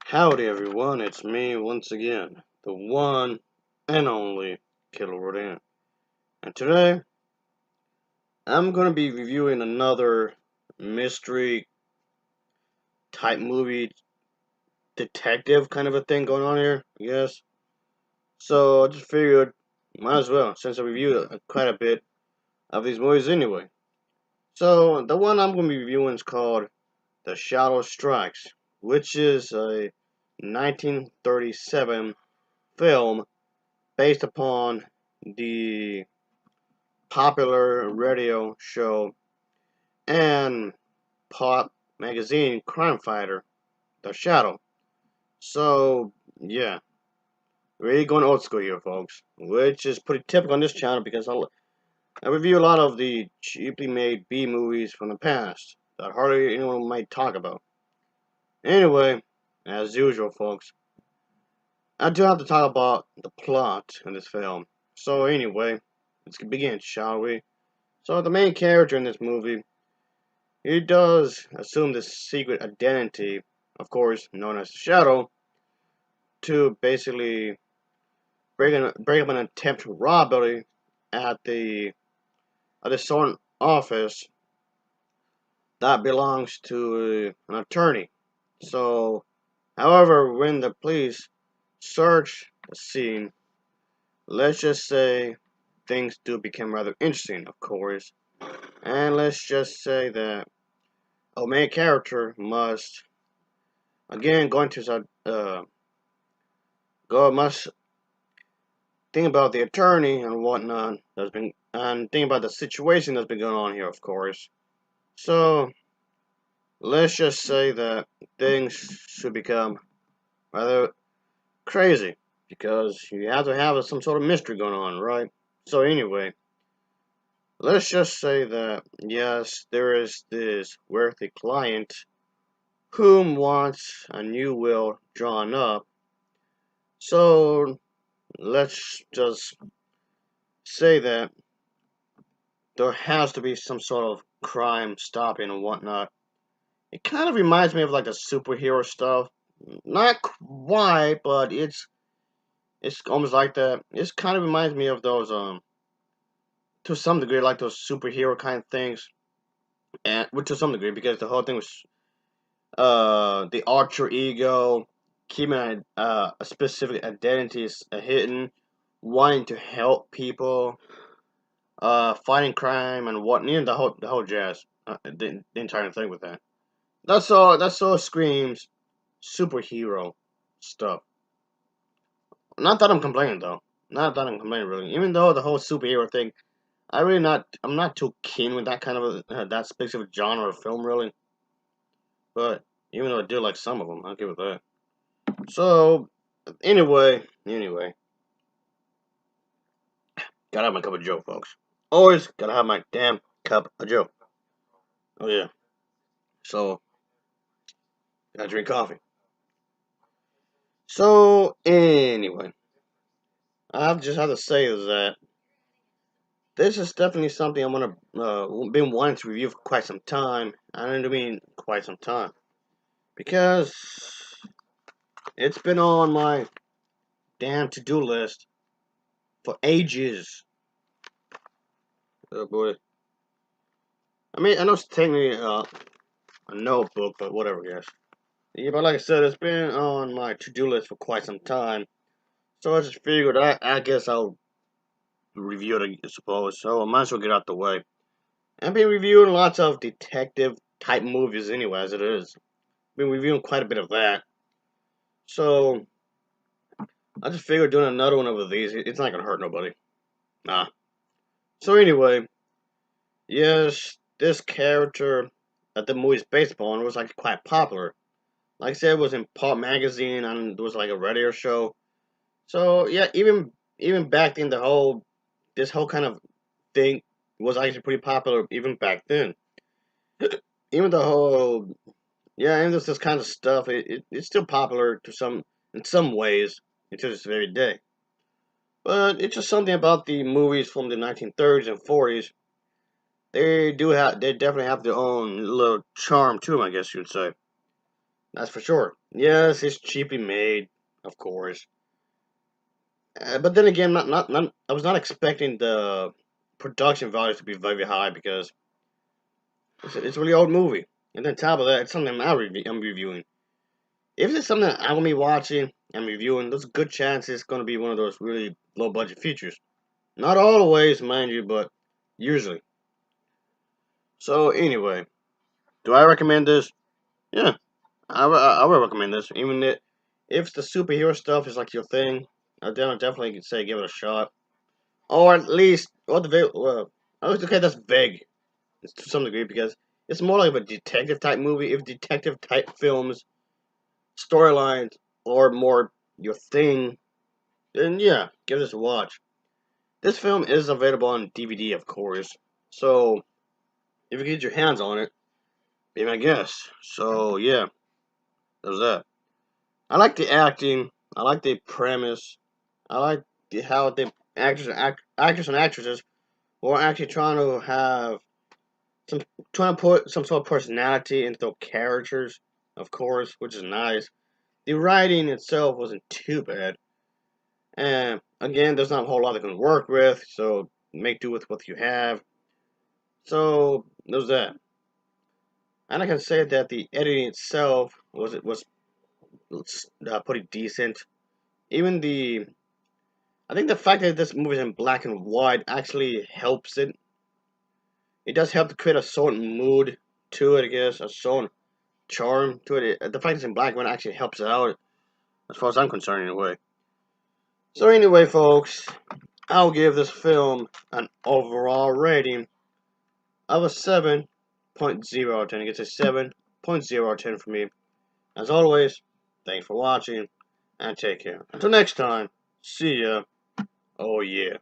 Howdy everyone, it's me once again, the one and only Killer Rodan. And today, I'm going to be reviewing another mystery type movie, detective kind of a thing going on here, I guess. So I just figured, might as well, since I reviewed quite a bit of these movies anyway. So the one I'm going to be reviewing is called The Shadow Strikes, which is a 1937 film based upon the popular radio show and pop magazine crime fighter, The Shadow. So, yeah, really going old school here, folks, which is pretty typical on this channel because I review a lot of the cheaply made B movies from the past that hardly anyone might talk about. Anyway, as usual, folks, I do have to talk about the plot in this film. So, anyway, let's begin, shall we? So, the main character in this movie, he does assume this secret identity, of course, known as the Shadow, to basically break up an attempt to robbery at the certain office that belongs to an attorney. So, however, when the police search the scene, let's just say things do become rather interesting, of course. And let's just say that our main character must again go into God must think about the attorney and whatnot that's been, and think about the situation that's been going on here, of course. So let's just say that things should become rather crazy because you have to have some sort of mystery going on, right? So anyway, let's just say that yes, there is this worthy client whom wants a new will drawn up. So let's just say that there has to be some sort of crime stopping and whatnot. It kind of reminds me of like the superhero stuff. Not quite, but it's almost like that. It kind of reminds me of those to some degree like those superhero kind of things, and to some degree because the whole thing was the alter ego, keeping a specific identity hidden, wanting to help people, fighting crime and what, you know, the whole jazz, the entire thing with that. That's all screams superhero stuff. Not that I'm complaining though. Not that I'm complaining really. Even though the whole superhero thing, I'm not too keen with that kind of that specific genre of film really. But even though I do like some of them, I'll give it that. So anyway, gotta have my cup of Joe, folks. Always gotta have my damn cup of Joe. Oh yeah. So gotta drink coffee. So anyway, I just have to say is that this is definitely something I'm gonna been wanting to review for quite some time. I don't mean quite some time because it's been on my damn to-do list for ages. Oh boy. I mean, I know it's technically a notebook, but whatever, guys. Yeah, but like I said, it's been on my to-do list for quite some time. So I just figured I guess I'll review it, I suppose. So I might as well get out the way. I've been reviewing lots of detective type movies anyway, as it is. Been reviewing quite a bit of that. So I just figured doing another one of these, it's not gonna hurt nobody. Nah. So anyway, yes, this character that the movie's based upon was like quite popular. Like I said, it was in Pop magazine and there was like a radio show. So yeah, even back then, this whole kind of thing was actually pretty popular even back then. Even the whole yeah, and this kind of stuff, it's still popular to some in some ways until this very day. But it's just something about the movies from the 1930s and 40s. They definitely have their own little charm to them, I guess you'd say. That's for sure. Yes, it's cheaply made, of course. But then again, I was not expecting the production values to be very high because it's a really old movie. And then top of that, it's something I'm reviewing. If it's something I'm gonna be watching and reviewing, there's a good chance it's gonna be one of those really low budget features. Not always, mind you, but usually. So anyway, do I recommend this? Yeah, I would recommend this. Even if the superhero stuff is like your thing, I definitely say give it a shot. Or at least, what the okay, that's vague to some degree because it's more like a detective type movie. If detective type films, storylines, or more your thing, then yeah, give this a watch. This film is available on DVD, of course. So if you get your hands on it, be my guest. So yeah, there's that. I like the acting. I like the premise. I like how the actors and actresses were actually trying to put some sort of personality into the characters, of course, which is nice. The writing itself wasn't too bad, and again, there's not a whole lot they can work with, so make do with what you have. So there's that. And I can say that the editing itself was pretty decent. Even I think the fact that this movie is in black and white actually helps it. It does help to create a certain mood to it, I guess, a certain charm to it. The fact it's in black and white actually helps it out, as far as I'm concerned, anyway. So anyway, folks, I'll give this film an overall rating of a 7.0 out of 10. It gets a 7.0 out of 10 for me. As always, thanks for watching, and take care. Until next time, see ya. Oh yeah.